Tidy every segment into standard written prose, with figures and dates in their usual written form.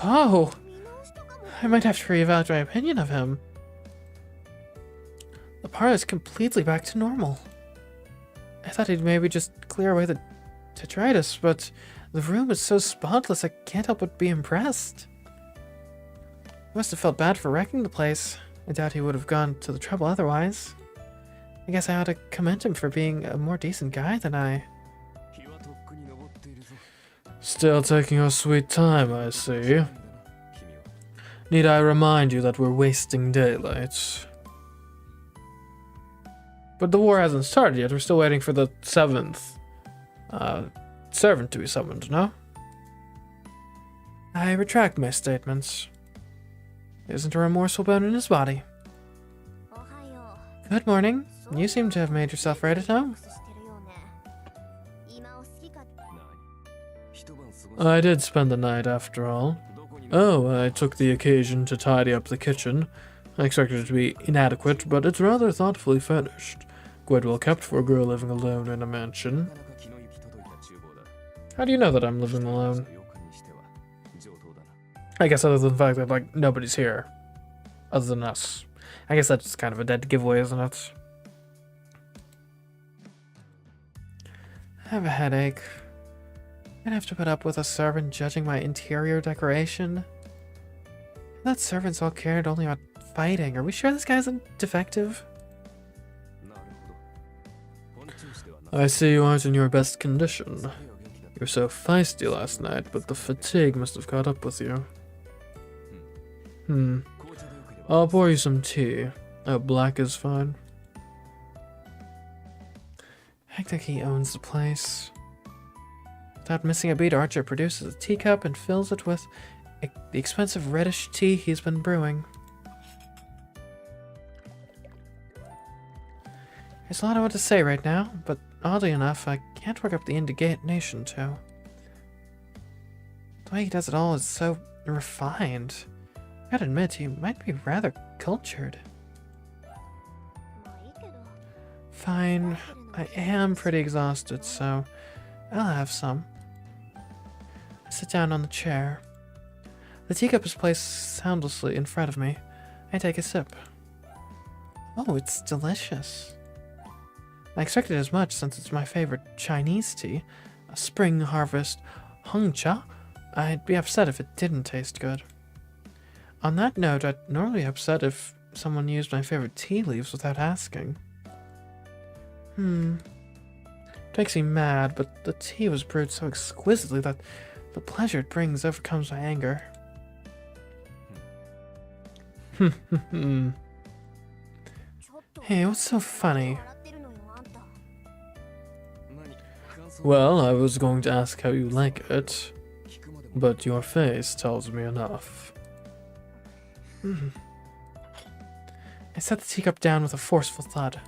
Oh, I might have to reevaluate my opinion of him. The parlor is completely back to normal. I thought he'd maybe just clear away the detritus, but the room is so spotless I can't help but be impressed. I must have felt bad for wrecking the place. I doubt he would have gone to the trouble otherwise. I guess I ought to commend him for being a more decent guy than I. Still taking your sweet time, I see. Need I remind you that we're wasting daylight? But the war hasn't started yet. We're still waiting for the 7th servant to be summoned, no? I retract my statements. There isn't a remorseful bone in his body. Good morning. You seem to have made yourself right at home. I did spend the night after all. Oh, I took the occasion to tidy up the kitchen. I expected it to be inadequate, but it's rather thoughtfully furnished. Quite well kept for a girl living alone in a mansion. How do you know that I'm living alone? I guess other than the fact that, like, nobody's here. Other than us. I guess that's kind of a dead giveaway, isn't it? I have a headache. I'd have to put up with a servant judging my interior decoration. That servants all cared only about fighting. Are we sure this guy's a defective? I see you aren't in your best condition. You were so feisty last night, but the fatigue must have caught up with you. I'll pour you some tea. Black is fine. I think he owns the place. Without missing a beat, Archer produces a teacup and fills it with the expensive reddish tea he's been brewing. There's a lot I want to say right now, but oddly enough, I can't work up the indignation to. The way he does it all is so refined. I gotta admit, he might be rather cultured. Fine, I am pretty exhausted, so I'll have some. I sit down on the chair. The teacup is placed soundlessly in front of me. I take a sip. Oh, it's delicious. I expected as much since it's my favorite Chinese tea, a spring harvest hongcha. I'd be upset if it didn't taste good. On that note, I'd normally be upset if someone used my favorite tea leaves without asking. It makes me mad, but the tea was brewed so exquisitely that the pleasure it brings overcomes my anger. Hey, what's so funny? Well, I was going to ask how you like it, but your face tells me enough. I set the teacup down with a forceful thud.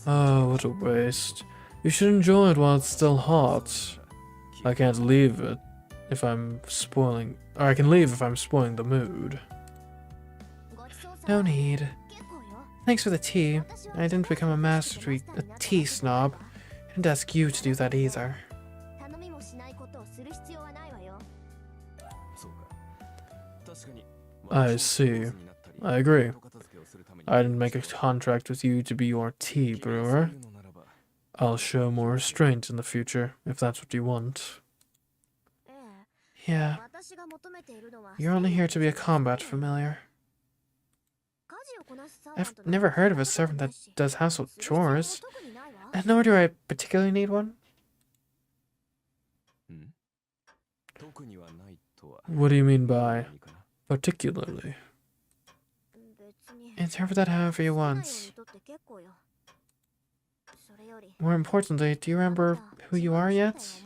Oh, what a waste. You should enjoy it while it's still hot. I can't leave it if I'm spoiling... Or I can leave if I'm spoiling the mood. No need. Thanks for the tea. I didn't become a master to be a tea snob. I didn't ask you to do that either. I see. I agree. I didn't make a contract with you to be your tea brewer. I'll show more restraint in the future, if that's what you want. Yeah. You're only here to be a combat familiar. I've never heard of a servant that does household chores, and nor do I particularly need one. What do you mean by particularly? Interpret that however you want. More importantly, do you remember who you are yet?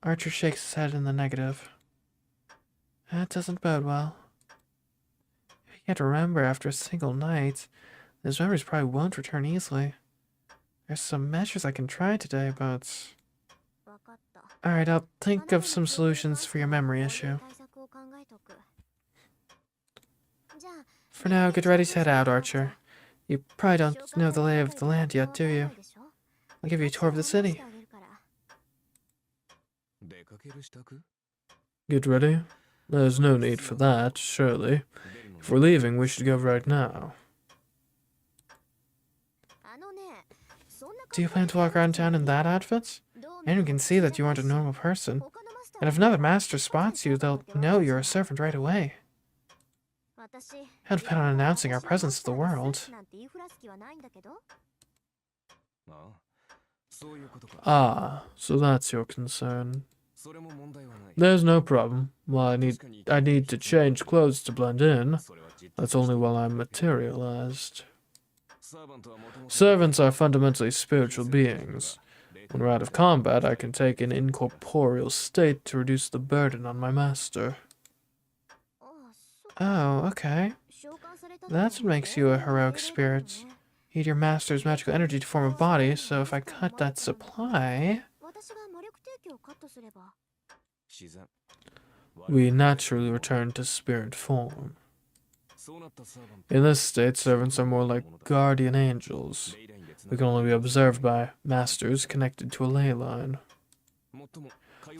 Archer shakes his head in the negative. That doesn't bode well. If you can't remember after a single night, those memories probably won't return easily. There's some measures I can try today, but... Alright, I'll think of some solutions for your memory issue. For now, get ready to head out, Archer. You probably don't know the lay of the land yet, do you? I'll give you a tour of the city. Get ready? There's no need for that, surely. If we're leaving, we should go right now. Do you plan to walk around town in that outfit? Anyone can see that you aren't a normal person. And if another master spots you, they'll know you're a servant right away. I'd plan on announcing our presence to the world. Ah, so that's your concern. There's no problem. Well, I need to change clothes to blend in. That's only while I'm materialized. Servants are fundamentally spiritual beings. When we're out of combat, I can take an incorporeal state to reduce the burden on my master. Oh, okay. That's what makes you a heroic spirit. You need your master's magical energy to form a body, so if I cut that supply... we naturally return to spirit form. In this state, servants are more like guardian angels. We can only be observed by masters connected to a ley line.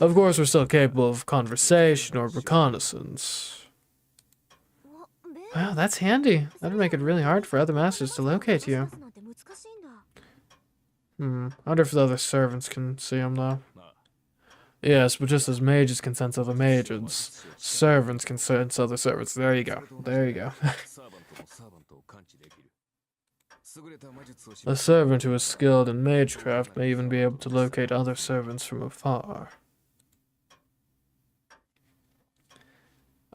Of course, we're still capable of conversation or reconnaissance. Wow, that's handy. That would make it really hard for other masters to locate you. I wonder if the other servants can see him, though. Yes, but just as mages can sense other mages, servants can sense other servants. There you go. There you go. A servant who is skilled in magecraft may even be able to locate other servants from afar.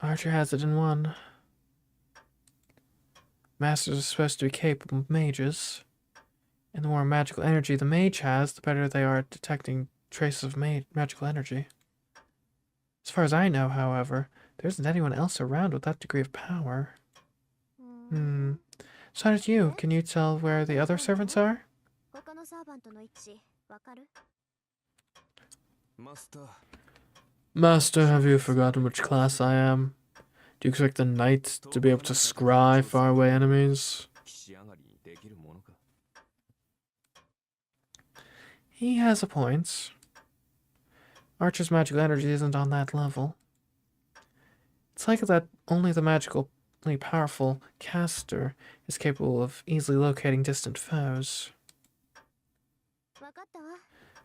Archer has it in one. Masters are supposed to be capable of mages, and the more magical energy the mage has, the better they are at detecting traces of magical energy. As far as I know, however, there isn't anyone else around with that degree of power. So how did you? Can you tell where the other servants are? Master, have you forgotten which class I am? Do you expect the knight to be able to scry faraway enemies? He has a point. Archer's magical energy isn't on that level. It's like that only the magically powerful caster is capable of easily locating distant foes.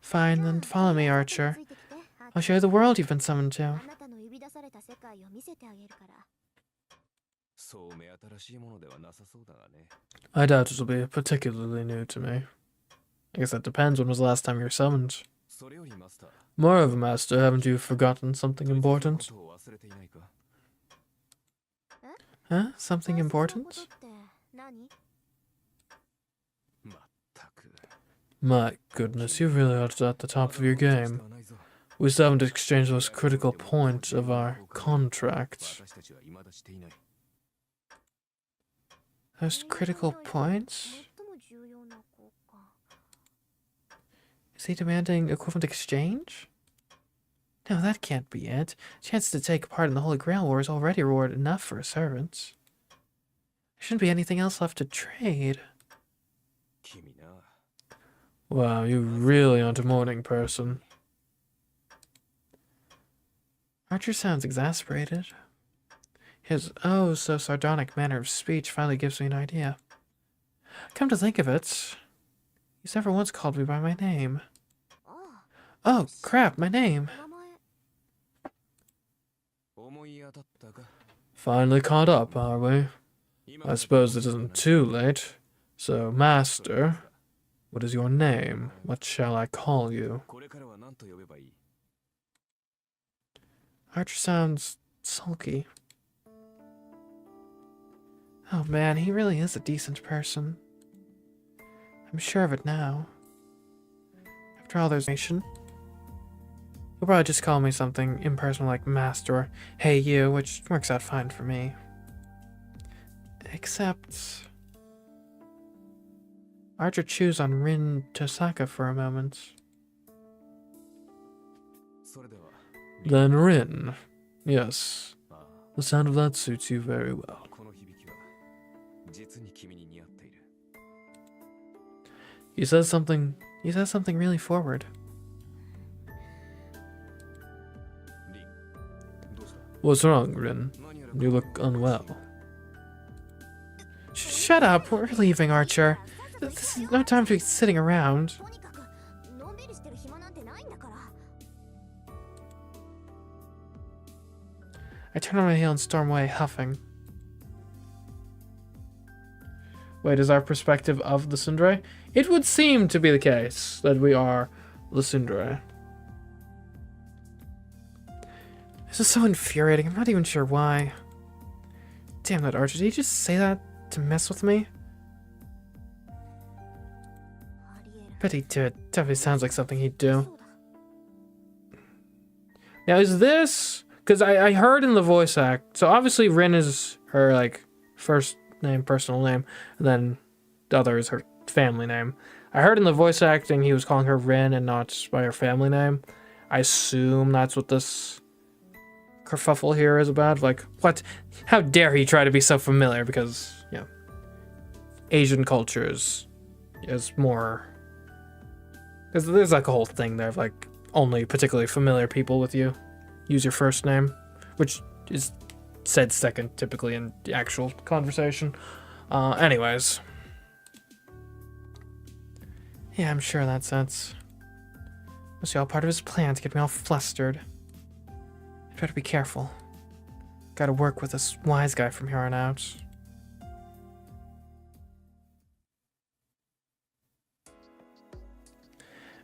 Fine, then follow me, Archer. I'll show you the world you've been summoned to. I doubt it'll be particularly new to me. I guess that depends. When was the last time you were summoned? Moreover, Master, haven't you forgotten something important? Huh? Something important? My goodness, you really are at the top of your game. We still haven't exchanged the most critical point of our contract. Most critical points? Is he demanding equivalent exchange? No, that can't be it. Chance to take part in the Holy Grail War is already reward enough for a servant. There shouldn't be anything else left to trade. Wow, you really aren't a morning person. Archer sounds exasperated. His oh-so-sardonic manner of speech finally gives me an idea. Come to think of it, he's never once called me by my name. Oh, crap, my name. Finally caught up, are we? I suppose it isn't too late. So, Master, what is your name? What shall I call you? Archer sounds sulky. Oh man, he really is a decent person. I'm sure of it now. After all, there's nation. He'll probably just call me something impersonal like Master or Hey You, which works out fine for me. Except... Archer chews on Rin Tosaka for a moment. Then Rin. Yes. The sound of that suits you very well. He says something really forward. What's wrong, Rin? You look unwell. Shut up, we're leaving, Archer. This is no time to be sitting around. I turn on my heel and storm away, huffing. Wait, is our perspective of the Tsundere? It would seem to be the case that we are the Tsundere. This is so infuriating. I'm not even sure why. Damn that Archer. Did he just say that to mess with me? Bet he'd do it. Definitely sounds like something he'd do. Now, is this... Because I heard in the voice act... So, obviously, Rin is her, like, first name, personal name. And then the other is her family name. I heard in the voice acting he was calling her Rin and not by her family name. I assume that's what this kerfuffle here is about. Like, what? How dare he try to be so familiar? Because, you know, Asian cultures is more... There's like a whole thing there of, like, only particularly familiar people with you use your first name, which is said second typically in the actual conversation. Anyways. Yeah, I'm sure that's it. Must be all part of his plan to get me all flustered. I'd better be careful. Gotta work with this wise guy from here on out.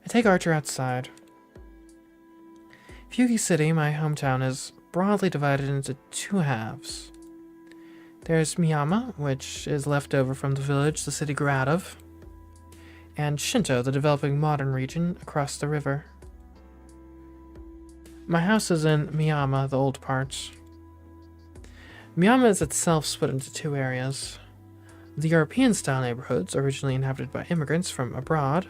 I take Archer outside. Fugi City, my hometown, is broadly divided into two halves. There's Miyama, which is left over from the village the city grew out of, and Shinto, the developing modern region across the river. My house is in Miyama, the old part. Miyama is itself split into two areas. The European-style neighborhoods, originally inhabited by immigrants from abroad,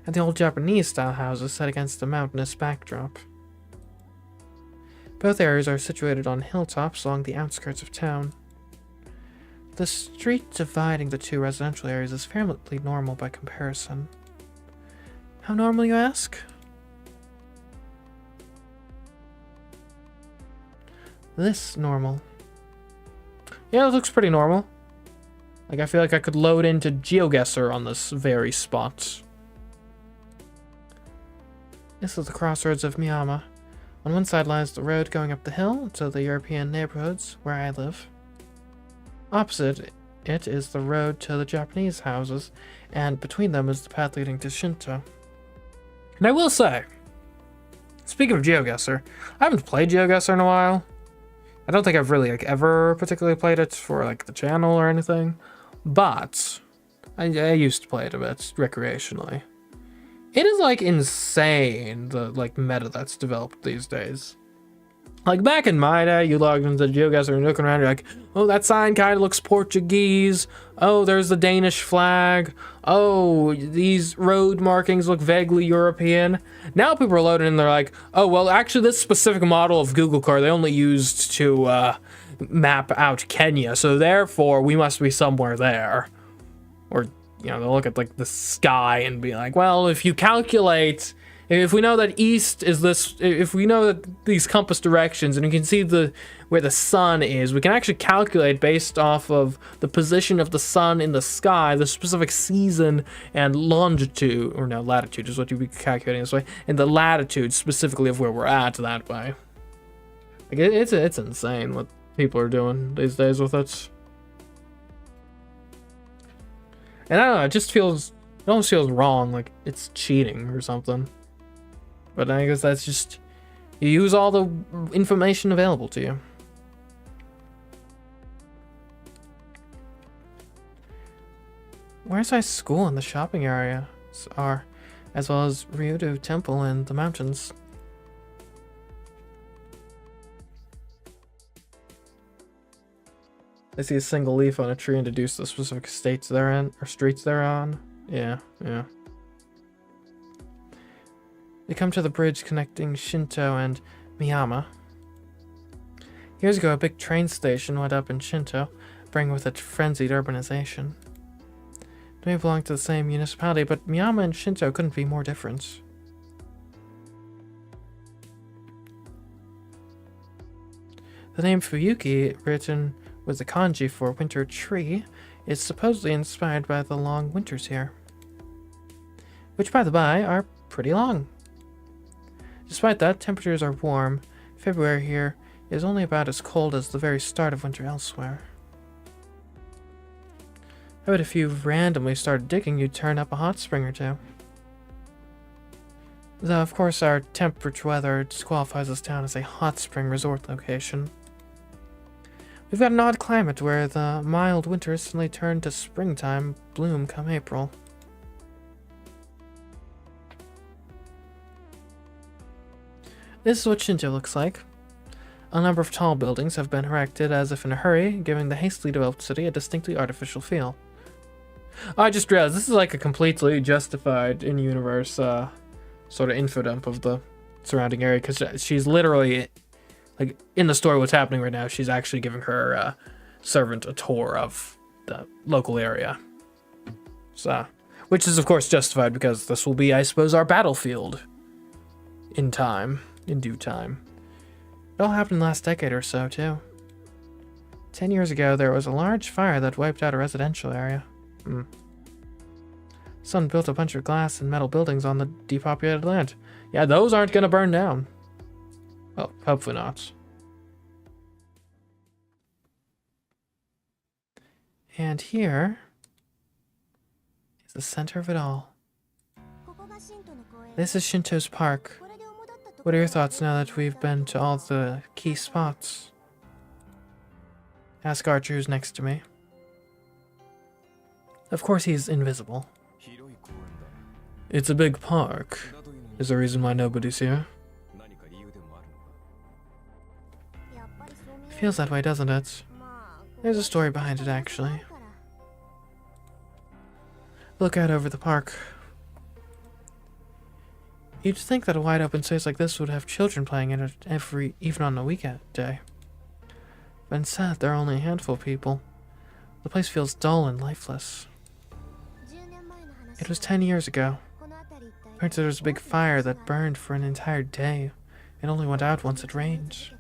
and the old Japanese-style houses set against a mountainous backdrop. Both areas are situated on hilltops along the outskirts of town. The street dividing the two residential areas is fairly normal by comparison. How normal, you ask? This normal. Yeah, it looks pretty normal. Like, I feel like I could load into GeoGuessr on this very spot. This is the crossroads of Miyama. On one side lies the road going up the hill to the European neighborhoods where I live. Opposite it is the road to the Japanese houses, and between them is the path leading to Shinto. And I will say, speaking of GeoGuessr, I haven't played GeoGuessr in a while. I don't think I've really like ever particularly played it for like the channel or anything, but I used to play it a bit recreationally. It is like insane the like meta that's developed these days. Like back in my day, you logged into GeoGuessr and you're looking around, you're like, oh, that sign kind of looks Portuguese. Oh, there's the Danish flag. Oh, these road markings look vaguely European. Now people are loading in, they're like, oh, well, actually this specific model of Google car they only used to map out Kenya, so therefore we must be somewhere there. Or, you know, they'll look at like the sky and be like, well, if you calculate, if we know that east is this, if we know that these compass directions and you can see where the sun is, we can actually calculate based off of the position of the sun in the sky, the specific season and longitude, or no, latitude is what you'd be calculating this way, and the latitude specifically of where we're at that way. Like it's insane what people are doing these days with it. And I don't know, it almost feels wrong, like it's cheating or something. But I guess that's just, you use all the information available to you. Where's my school and the shopping area are, as well as Ryudo Temple and the mountains? I see a single leaf on a tree and deduce the specific states they're in, or streets they're on. Yeah. They come to the bridge connecting Shinto and Miyama. Years ago, a big train station went up in Shinto, bringing with it frenzied urbanization. They may belong to the same municipality, but Miyama and Shinto couldn't be more different. The name Fuyuki, written with the kanji for winter tree, is supposedly inspired by the long winters here. Which, by the by, are pretty long. Despite that, temperatures are warm. February here is only about as cold as the very start of winter elsewhere. I bet if you randomly started digging, you'd turn up a hot spring or two. Though, of course, our temperate weather disqualifies this town as a hot spring resort location. We've got an odd climate where the mild winters suddenly turn to springtime bloom come April. This is what Shinto looks like. A number of tall buildings have been erected as if in a hurry, giving the hastily developed city a distinctly artificial feel. I just realized this is like a completely justified in-universe sort of info dump of the surrounding area, because she's literally, like, in the story what's happening right now, she's actually giving her servant a tour of the local area. So, which is of course justified because this will be, I suppose, our battlefield in time, in due time. It all happened in the last decade or so, too. 10 years ago, there was a large fire that wiped out a residential area. Someone built a bunch of glass and metal buildings on the depopulated land. Yeah, those aren't gonna burn down. Well, hopefully not. And here is the center of it all. This is Shinto's park. What are your thoughts now that we've been to all the key spots? Ask Archer, who's next to me. Of course he's invisible. It's a big park. Is there a reason why nobody's here? Feels that way, doesn't it? There's a story behind it, actually. Look out over the park. You'd think that a wide open space like this would have children playing in it even on a weekend day. But instead, there are only a handful of people. The place feels dull and lifeless. It was 10 years ago. Apparently there was a big fire that burned for an entire day. It only went out once it rained.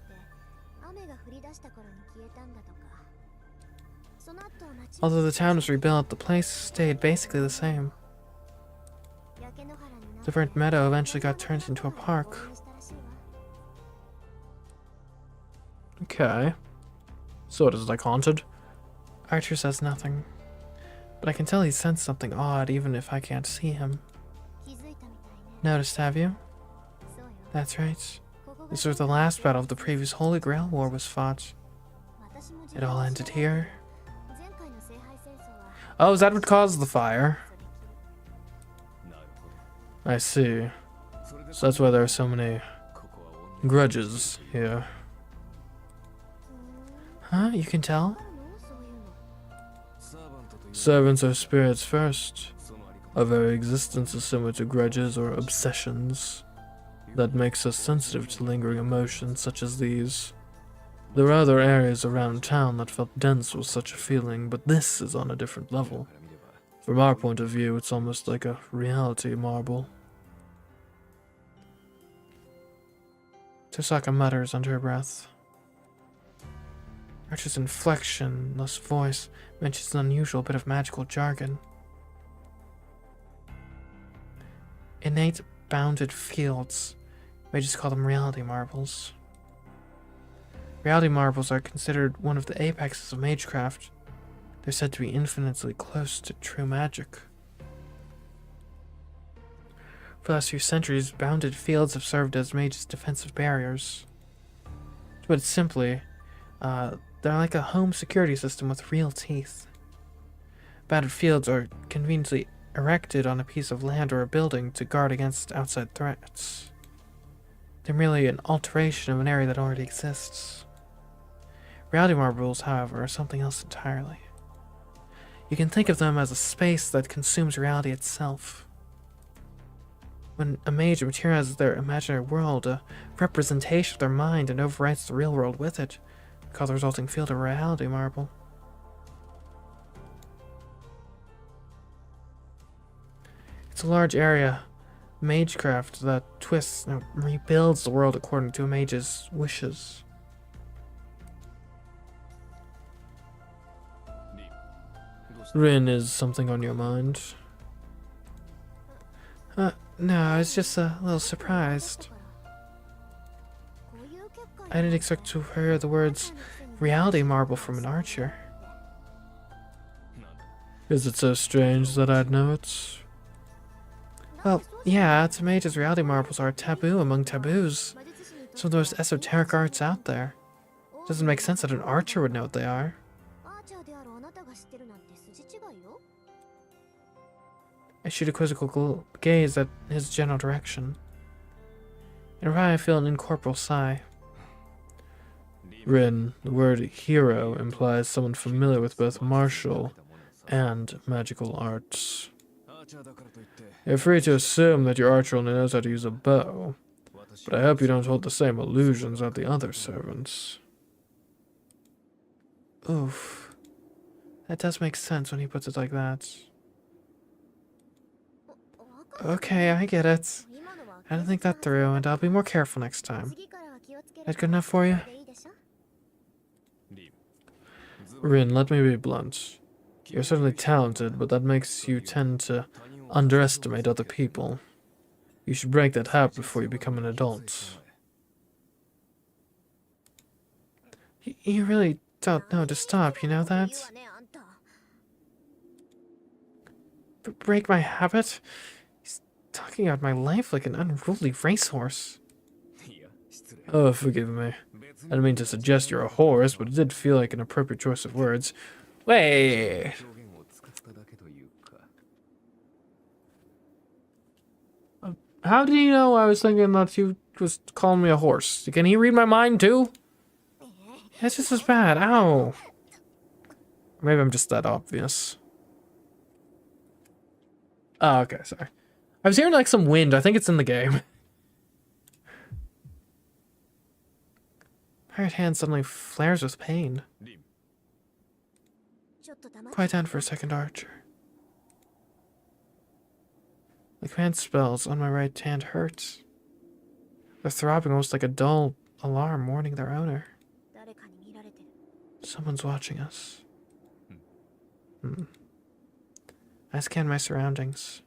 Although the town was rebuilt, the place stayed basically the same. The burnt meadow eventually got turned into a park. Okay. So it is like haunted? Archer says nothing. But I can tell he sensed something odd even if I can't see him. Noticed, have you? That's right. This was the last battle of the previous Holy Grail War was fought. It all ended here. Oh, is that what caused the fire? I see. So that's why there are so many grudges here. Huh? You can tell? Servants are spirits first. Our very existence is similar to grudges or obsessions. That makes us sensitive to lingering emotions such as these. There are other areas around town that felt dense with such a feeling, but this is on a different level. From our point of view, it's almost like a reality marble. Tosaka mutters under her breath. Archer's inflectionless voice mentions an unusual bit of magical jargon. Innate bounded fields. We just call them reality marbles. Reality marbles are considered one of the apexes of MageCraft. They're said to be infinitely close to true magic. For the last few centuries, bounded fields have served as mages' defensive barriers. To put it simply, they're like a home security system with real teeth. Bounded fields are conveniently erected on a piece of land or a building to guard against outside threats. They're merely an alteration of an area that already exists. Reality marbles, however, are something else entirely. You can think of them as a space that consumes reality itself. When a mage materializes their imaginary world, a representation of their mind, and overwrites the real world with it, we call the resulting field a reality marble. It's a large area, MageCraft, that twists and rebuilds the world according to a mage's wishes. Rin, is something on your mind? No, I was just a little surprised. I didn't expect to hear the words reality marble from an archer. Is it so strange that I'd know it? Well, yeah, to mages, reality marbles are taboo among taboos. Some of the most esoteric arts out there. Doesn't make sense that an archer would know what they are. I shoot a quizzical gaze at his general direction. In reply, I feel an incorporeal sigh. Rin, the word hero implies someone familiar with both martial and magical arts. You're free to assume that your archer only knows how to use a bow, but I hope you don't hold the same illusions as the other servants. Oof. That does make sense when he puts it like that. Okay, I get it. I didn't think that through, and I'll be more careful next time. That good enough for you? Rin, let me be blunt. You're certainly talented, but that makes you tend to underestimate other people. You should break that habit before you become an adult. You really don't know to stop, you know that? Break my habit? He's talking about my life like an unruly racehorse. Oh, forgive me. I didn't mean to suggest you're a horse, but it did feel like an appropriate choice of words. Wait! How did he know I was thinking that he was calling me a horse? Can he read my mind too? That's just as bad. Ow. Maybe I'm just that obvious. Oh, okay, sorry. I was hearing like some wind. I think it's in the game. My right hand suddenly flares with pain. Quiet down for a second, Archer. The command spells on my right hand hurt. They're throbbing almost like a dull alarm warning their owner. Someone's watching us. I scan my surroundings.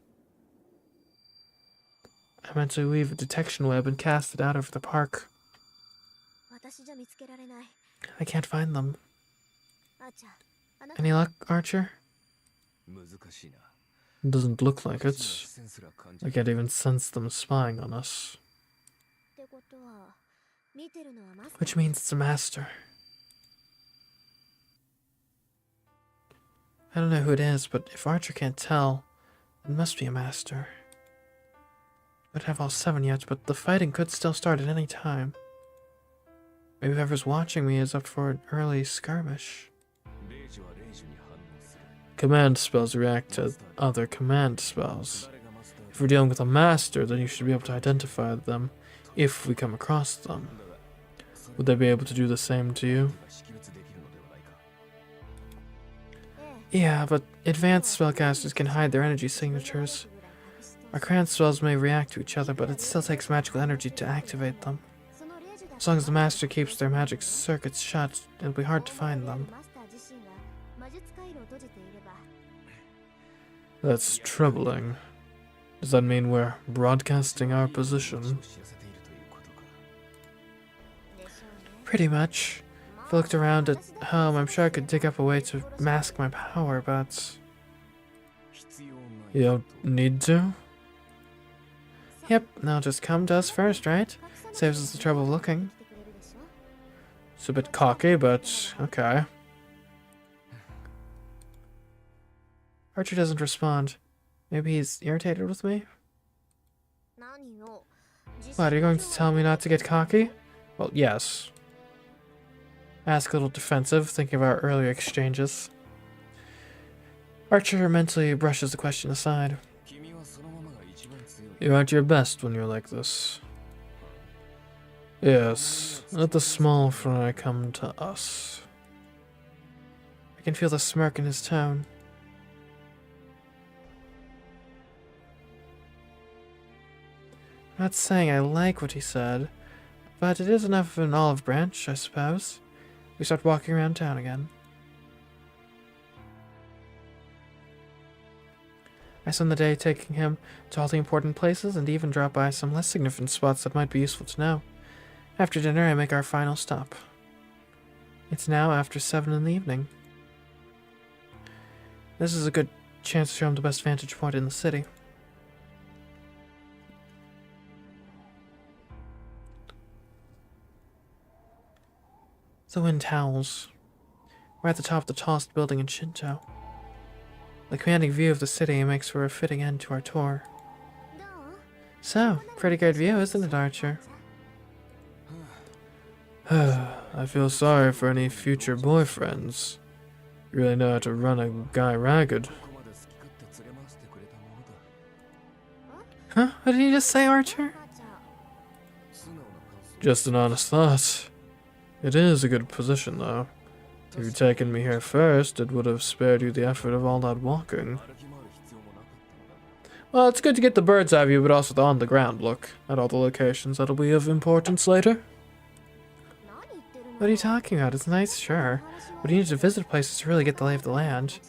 I mentally weave a detection web and cast it out over the park. I can't find them. Any luck, Archer? Doesn't look like it. I can't even sense them spying on us. Which means it's a master. I don't know who it is, but if Archer can't tell, it must be a master. We don't have all 7 yet, but the fighting could still start at any time. Maybe whoever's watching me is up for an early skirmish. Command spells react to other command spells. If we're dealing with a master, then you should be able to identify them if we come across them. Would they be able to do the same to you? Yeah, but advanced spellcasters can hide their energy signatures. Our command spells may react to each other, but it still takes magical energy to activate them. As long as the master keeps their magic circuits shut, it'll be hard to find them. That's troubling. Does that mean we're broadcasting our position? Pretty much. If I looked around at home, I'm sure I could dig up a way to mask my power, but... You don't need to? Yep, they'll just come to us first, right? Saves us the trouble of looking. It's a bit cocky, but okay. Archer doesn't respond. Maybe he's irritated with me? What, are you going to tell me not to get cocky? Well, yes. I ask a little defensive, thinking of our earlier exchanges. Archer mentally brushes the question aside. You aren't your best when you're like this. Yes, let the small fry come to us. I can feel the smirk in his tone. I'm not saying I like what he said, but it is enough of an olive branch, I suppose. We start walking around town again. I spend the day taking him to all the important places and even drop by some less significant spots that might be useful to know. After dinner, I make our final stop. It's now after 7 in the evening. This is a good chance to show him the best vantage point in the city. The wind howls. We're at the top of the tallest building in Shinto. The commanding view of the city makes for a fitting end to our tour. So, pretty good view, isn't it, Archer? I feel sorry for any future boyfriends. You really know how to run a guy ragged. Huh? What did you just say, Archer? Just an honest thought. It is a good position, though. If you'd taken me here first, it would have spared you the effort of all that walking. Well, it's good to get the bird's eye view, but also the on-the-ground look at all the locations that'll be of importance later. What are you talking about? It's nice, sure, but you need to visit places to really get the lay of the land.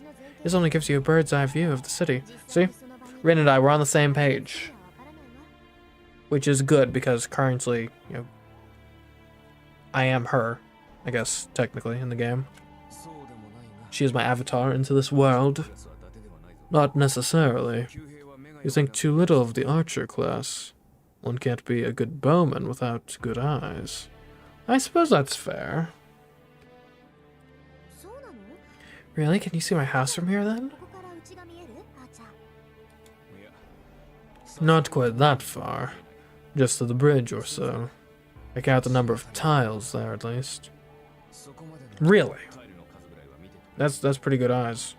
This only gives you a bird's eye view of the city. See? Rin and I, we're on the same page. Which is good, because currently, you know, I am her, I guess, technically, in the game. She is my avatar into this world. Not necessarily. You think too little of the archer class. One can't be a good bowman without good eyes. I suppose that's fair. Really? Can you see my house from here, then? Not quite that far. Just to the bridge or so. I count the number of tiles there, at least. Really? That's pretty good eyes.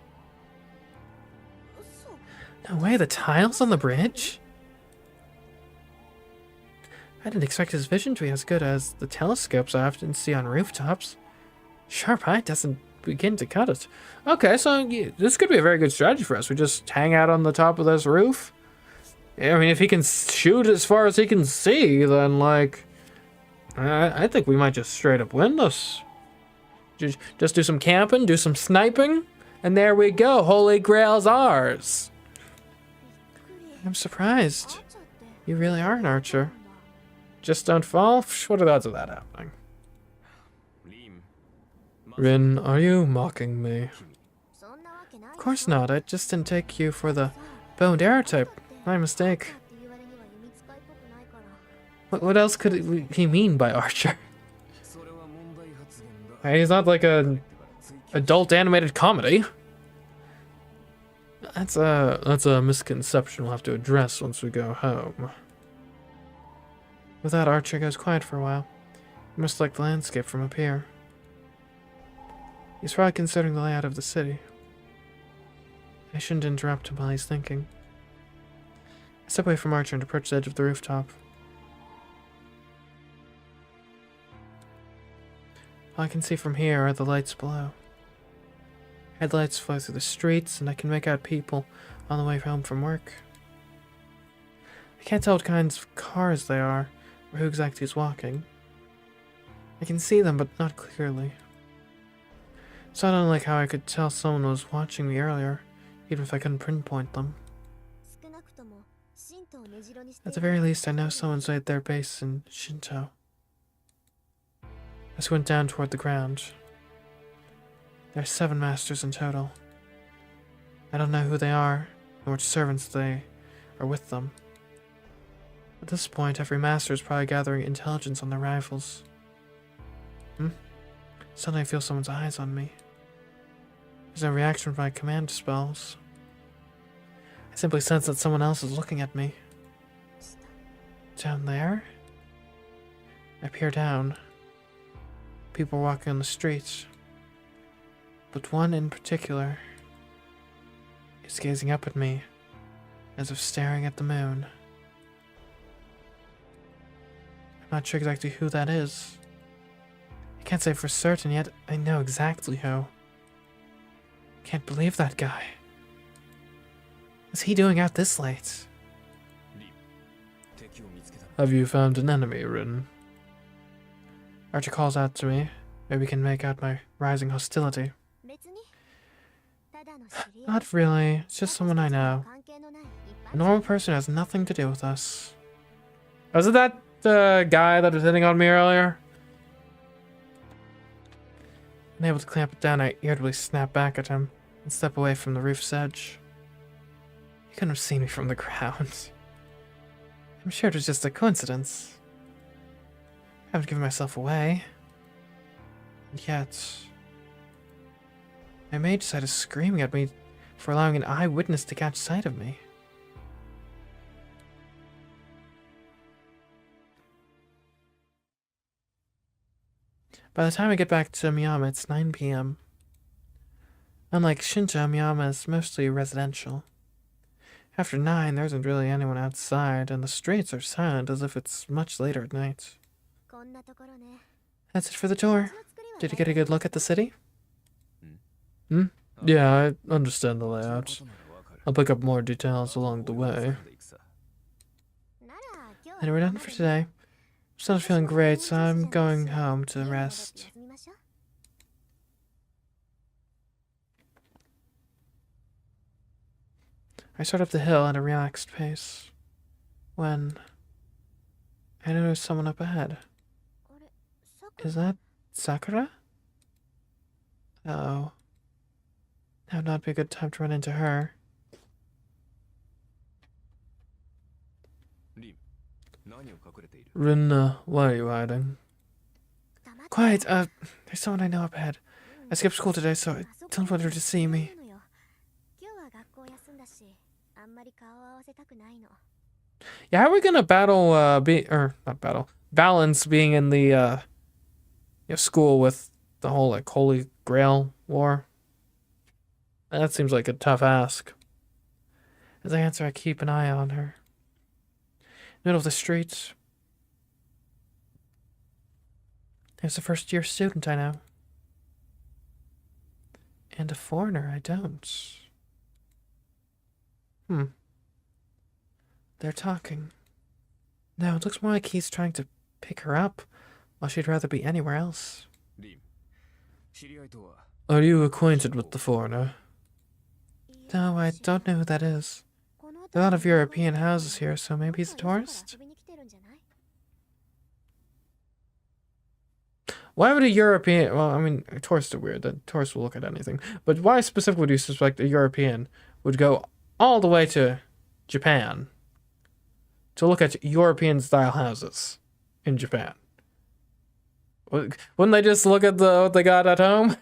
No way, the tiles on the bridge? I didn't expect his vision to be as good as the telescopes I often see on rooftops. Sharp eye doesn't begin to cut it. Okay, so yeah, this could be a very good strategy for us. We just hang out on the top of this roof. I mean, if he can shoot as far as he can see, then, like, I think we might just straight up win this. Just do some camping, do some sniping, and there we go. Holy Grail's ours. I'm surprised. You really are an archer. Just don't fall? What are the odds of that happening? Rin, are you mocking me? Of course not. I just didn't take you for the bow and arrow type. My mistake. What else could he mean by archer? He's not like a adult animated comedy. That's a misconception we'll have to address once we go home. With that, Archer goes quiet for a while. He must like the landscape from up here. He's probably considering the layout of the city. I shouldn't interrupt him while he's thinking. I step away from Archer and approach the edge of the rooftop. All I can see from here are the lights below. Headlights flow through the streets, and I can make out people on the way home from work. I can't tell what kinds of cars they are, or who exactly is walking. I can see them, but not clearly. It's not unlike how I could tell someone was watching me earlier, even if I couldn't pinpoint them. At the very least, I know someone's made their base in Shinto. I squint down toward the ground. There are 7 masters in total. I don't know who they are, nor which servants they are with them. At this point, every master is probably gathering intelligence on their rivals. Suddenly I feel someone's eyes on me. There's no reaction from my command spells. I simply sense that someone else is looking at me. Down there? I peer down. People are walking on the streets. But one in particular is gazing up at me, as if staring at the moon. I'm not sure exactly who that is. I can't say for certain, yet I know exactly who. Can't believe that guy. What's he doing out this late? Have you found an enemy, Rin? Archer calls out to me. Maybe we can make out my rising hostility. Not really. It's just someone I know. A normal person has nothing to do with us. Was it that guy that was hitting on me earlier? Unable to clamp it down, I irritably snap back at him and step away from the roof's edge. He couldn't have seen me from the ground. I'm sure it was just a coincidence. I haven't given myself away. And yet, my maid decided screaming at me for allowing an eyewitness to catch sight of me. By the time I get back to Miyama, it's 9 p.m. Unlike Shinto, Miyama is mostly residential. After 9, there isn't really anyone outside, and the streets are silent as if it's much later at night. That's it for the tour. Did you get a good look at the city? Hmm? Yeah, I understand the layout. I'll pick up more details along the way. And we're done for today. I'm still not feeling great, so I'm going home to rest. I start up the hill at a relaxed pace when I notice someone up ahead. Is that Sakura? Oh. That would not be a good time to run into her. Rin, why are you hiding? Quiet, there's someone I know up ahead. I skipped school today, so I don't want her to see me. Yeah, how are we gonna balance being in the, school with the whole, like, Holy Grail war? That seems like a tough ask. As I answer, I keep an eye on her. Middle of the street. There's a first-year student I know. And a foreigner I don't. They're talking. No, it looks more like he's trying to pick her up, while she'd rather be anywhere else. Are you acquainted with the foreigner? No, I don't know who that is. There are a lot of European houses here, so maybe he's a tourist? Why would a European... Well, I mean, tourists are weird. That tourists will look at anything. But why specifically do you suspect a European would go all the way to Japan to look at European-style houses in Japan? Wouldn't they just look at what they got at home?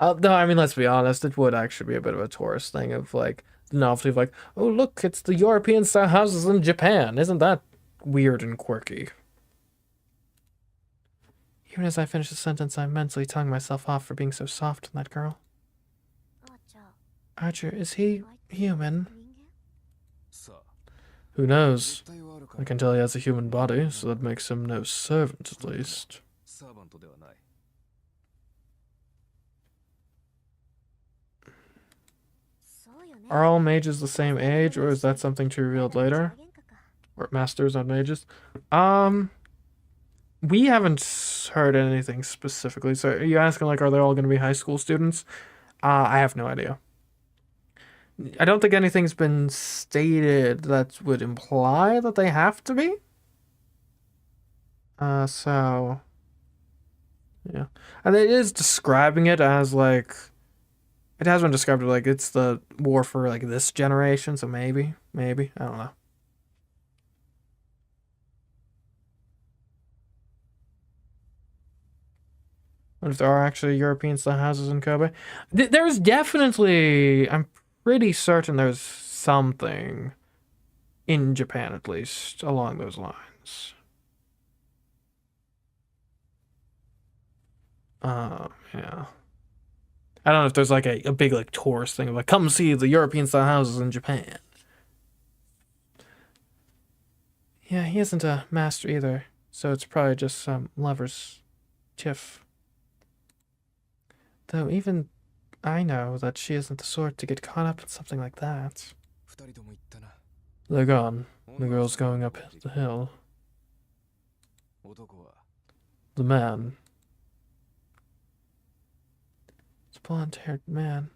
No, I mean, let's be honest. It would actually be a bit of a tourist thing of, like, the novelty of, like, oh, look, it's the European-style houses in Japan. Isn't that weird and quirky? Even as I finish the sentence, I'm mentally telling myself off for being so soft on that girl. Archer, is he human? Who knows? I can tell he has a human body, so that makes him no servant, at least. Are all mages the same age, or is that something to be revealed later? Or masters on mages? We haven't heard anything specifically. So are you asking, like, are they all going to be high school students? I have no idea. I don't think anything's been stated that would imply that they have to be. So... yeah. And it is describing it as, like... It has been described as, like, it's the war for, like, this generation, so maybe. I don't know. What if there are actually European-style houses in Kobe? There's definitely... I'm pretty certain there's something in Japan, at least, along those lines. Yeah. I don't know if there's, like, a big, like, tourist thing of, like, come see the European-style houses in Japan. Yeah, he isn't a master either, so it's probably just some lover's tiff. Though even I know that she isn't the sort to get caught up in something like that. They're gone. The girl's going up the hill. The man. This blonde-haired man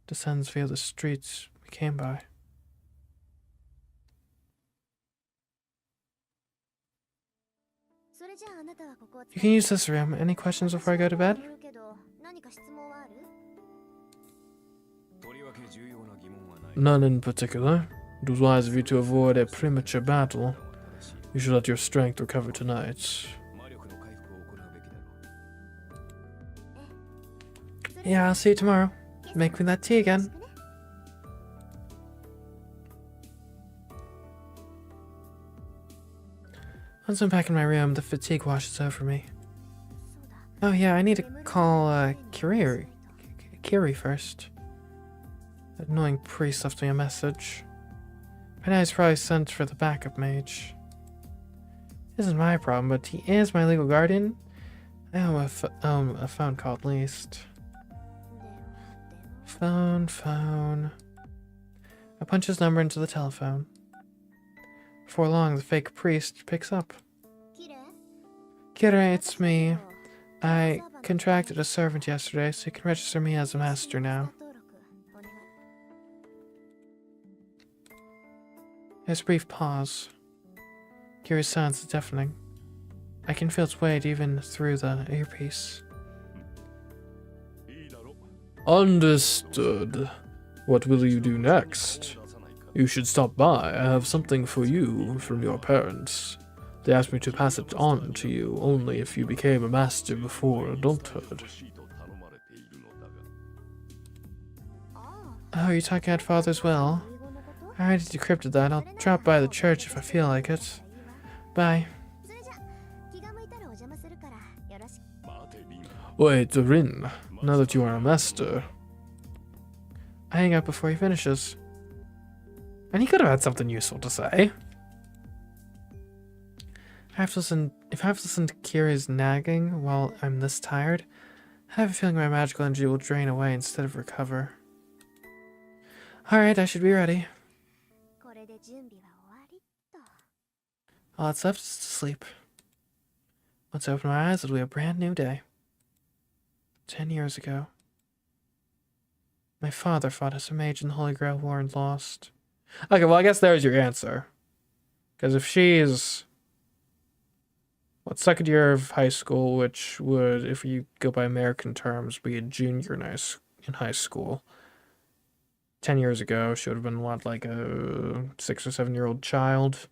descends via the streets we came by. You can use this room. Any questions before I go to bed? None in particular. It was wise of you to avoid a premature battle. You should let your strength recover tonight. Yeah, I'll see you tomorrow. Make me that tea again. Once I'm back in my room, the fatigue washes over me. Oh yeah, I need to call Kiri first. That annoying priest left me a message. By now he's probably sent for the backup mage. This isn't my problem, but he is my legal guardian. I owe a phone call at least. Phone. I punch his number into the telephone. Before long, the fake priest picks up. Kira, it's me. I contracted a servant yesterday, so you can register me as a master now. There's a brief pause. Kira's silence is deafening. I can feel its weight even through the earpiece. Understood. What will you do next? You should stop by. I have something for you from your parents. They asked me to pass it on to you only if you became a master before adulthood. Oh, you're talking about Father's will? I already decrypted that. I'll drop by the church if I feel like it. Bye. Wait, Rin. Now that you are a master. I hang up before he finishes. And he could have had something useful to say. If I have to listen to Kira's nagging while I'm this tired, I have a feeling my magical energy will drain away instead of recover. Alright, I should be ready. All that's left is to sleep. Once I open my eyes, it'll be a brand new day. 10 years ago. My father fought as a mage in the Holy Grail War and lost. Okay, well, I guess there's your answer. Because if she's... second year of high school, which would, if you go by American terms, be a junior in high school. 10 years ago, she would have been, like a 6 or 7-year-old child.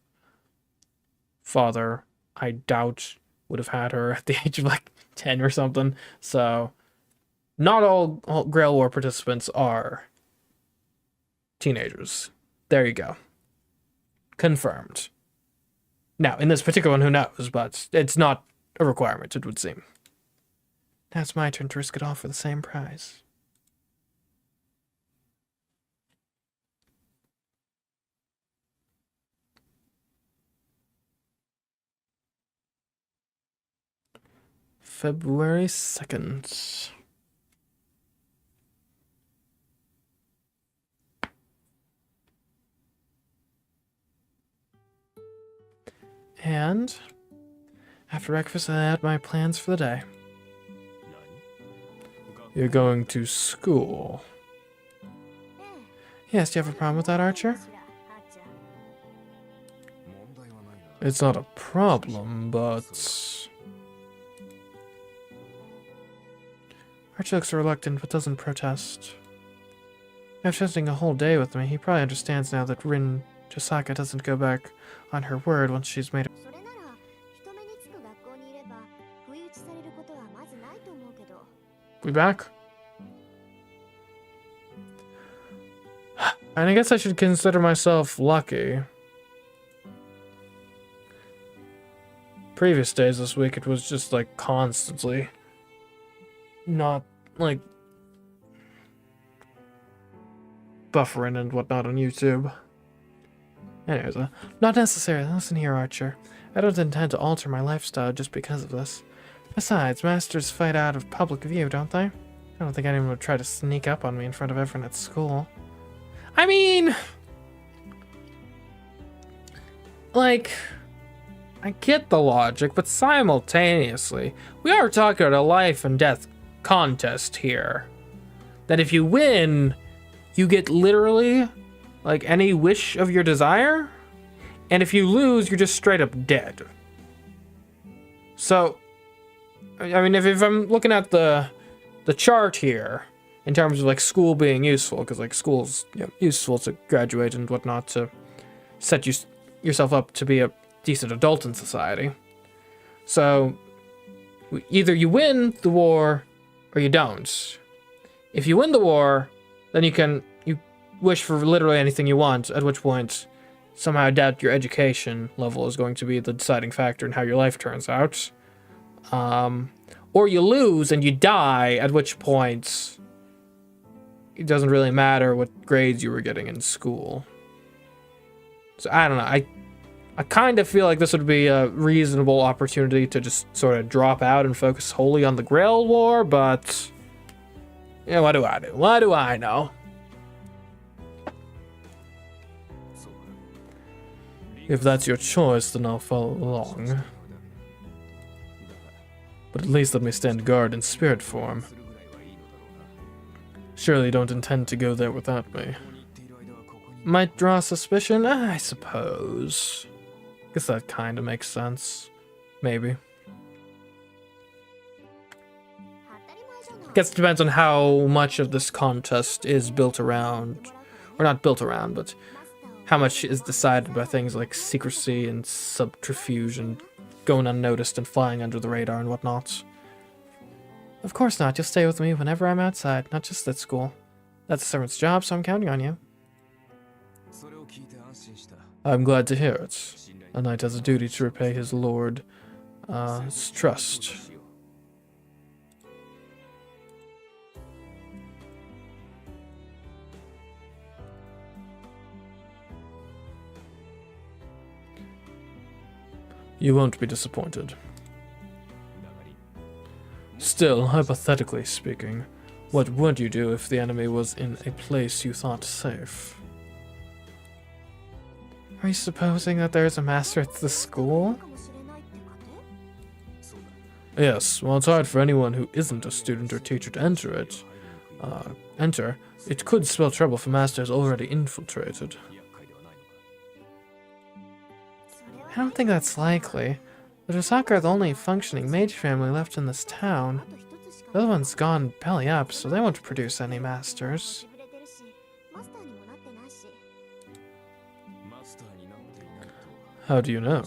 Father, I doubt, would have had her at the age of, 10 or something. So, not all Grail War participants are teenagers. There you go. Confirmed. Now, in this particular one, who knows, but it's not a requirement, it would seem. Now it's my turn to risk it all for the same prize. February 2nd. And after breakfast, I had my plans for the day. You're going to school. Yes, do you have a problem with that, Archer? It's not a problem, but... Archer looks reluctant, but doesn't protest. After spending a whole day with me, he probably understands now that Rin Chisaka doesn't go back on her word once she's made it. We back? And I guess I should consider myself lucky. Previous days this week, it was just constantly not buffering and whatnot on YouTube. Anyways, not necessarily. Listen here, Archer. I don't intend to alter my lifestyle just because of this. Besides, masters fight out of public view, don't they? I don't think anyone would try to sneak up on me in front of everyone at school. I mean... I get the logic, but simultaneously, we are talking about a life and death contest here. That if you win, you get literally, any wish of your desire, and if you lose, you're just straight up dead. So, I mean, if I'm looking at the chart here, in terms of like school being useful, because like school's useful to graduate and whatnot to set yourself up to be a decent adult in society. So, either you win the war or you don't. If you win the war, then you wish for literally anything you want, at which point somehow I doubt your education level is going to be the deciding factor in how your life turns out. Or you lose and you die, at which point it doesn't really matter what grades you were getting in school. So I don't know, I kind of feel like this would be a reasonable opportunity to just sort of drop out and focus wholly on the Grail War, but yeah, what do I do? What do I know? If that's your choice, then I'll follow along. But at least let me stand guard in spirit form. Surely you don't intend to go there without me. Might draw suspicion, I suppose. Guess that kind of makes sense. Maybe. Guess it depends on how much of this contest is built around, or not built around, but how much is decided by things like secrecy and subterfuge and going unnoticed and flying under the radar and whatnot. Of course not. You'll stay with me whenever I'm outside, not just at school. That's a servant's job, so I'm counting on you. I'm glad to hear it. A knight has a duty to repay his lord's trust. You won't be disappointed. Still, hypothetically speaking, what would you do if the enemy was in a place you thought safe? Are you supposing that there's a master at the school? Yes, well, it's hard for anyone who isn't a student or teacher to enter it. It could spell trouble for masters already infiltrated. I don't think that's likely. The Dosaka are the only functioning mage family left in this town. The other one's gone belly up, so they won't produce any masters. How do you know?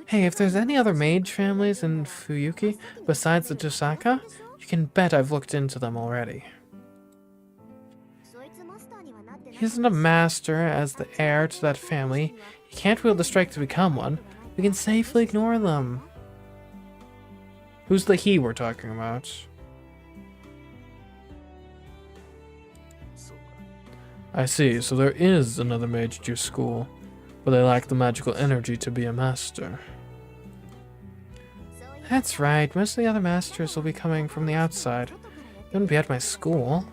Hey, if there's any other mage families in Fuyuki besides the Dosaka, you can bet I've looked into them already. He isn't a master as the heir to that family. He can't wield the strike to become one. We can safely ignore them. Who's the he we're talking about? I see, so there is another mage at your school, but they lack the magical energy to be a master. That's right, most of the other masters will be coming from the outside. They wouldn't be at my school.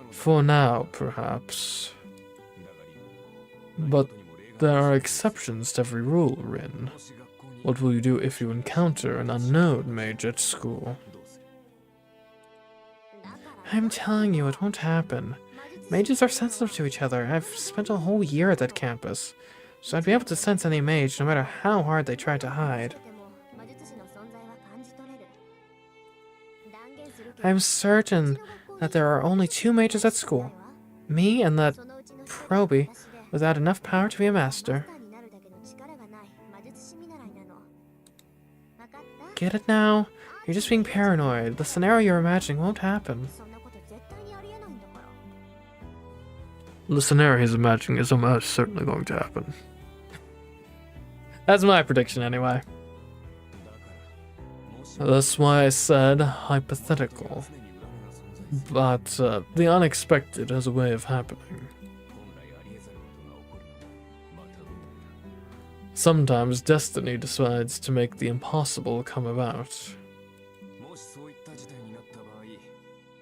For now, perhaps. But there are exceptions to every rule, Rin. What will you do if you encounter an unknown mage at school? I'm telling you, it won't happen. Mages are sensitive to each other. I've spent a whole year at that campus, so I'd be able to sense any mage no matter how hard they try to hide. I'm certain that there are only 2 mages at school. Me and that Proby, without enough power to be a master. Get it now? You're just being paranoid. The scenario you're imagining won't happen. The scenario he's imagining is almost certainly going to happen. That's my prediction anyway. That's why I said hypothetical. But the unexpected has a way of happening. Sometimes destiny decides to make the impossible come about.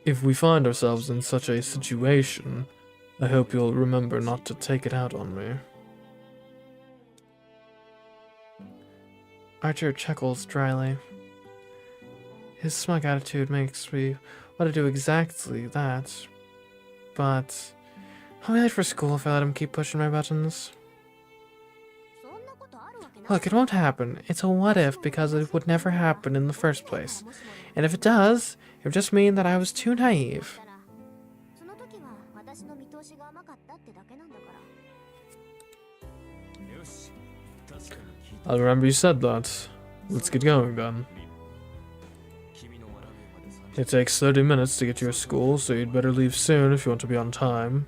If we find ourselves in such a situation, I hope you'll remember not to take it out on me. Archer chuckles dryly. His smug attitude makes me want to do exactly that. But I'll be late for school if I let him keep pushing my buttons. Look, it won't happen. It's a what if because it would never happen in the first place. And if it does, it would just mean that I was too naive. I'll remember you said that. Let's get going then. It takes 30 minutes to get to your school, so you'd better leave soon if you want to be on time.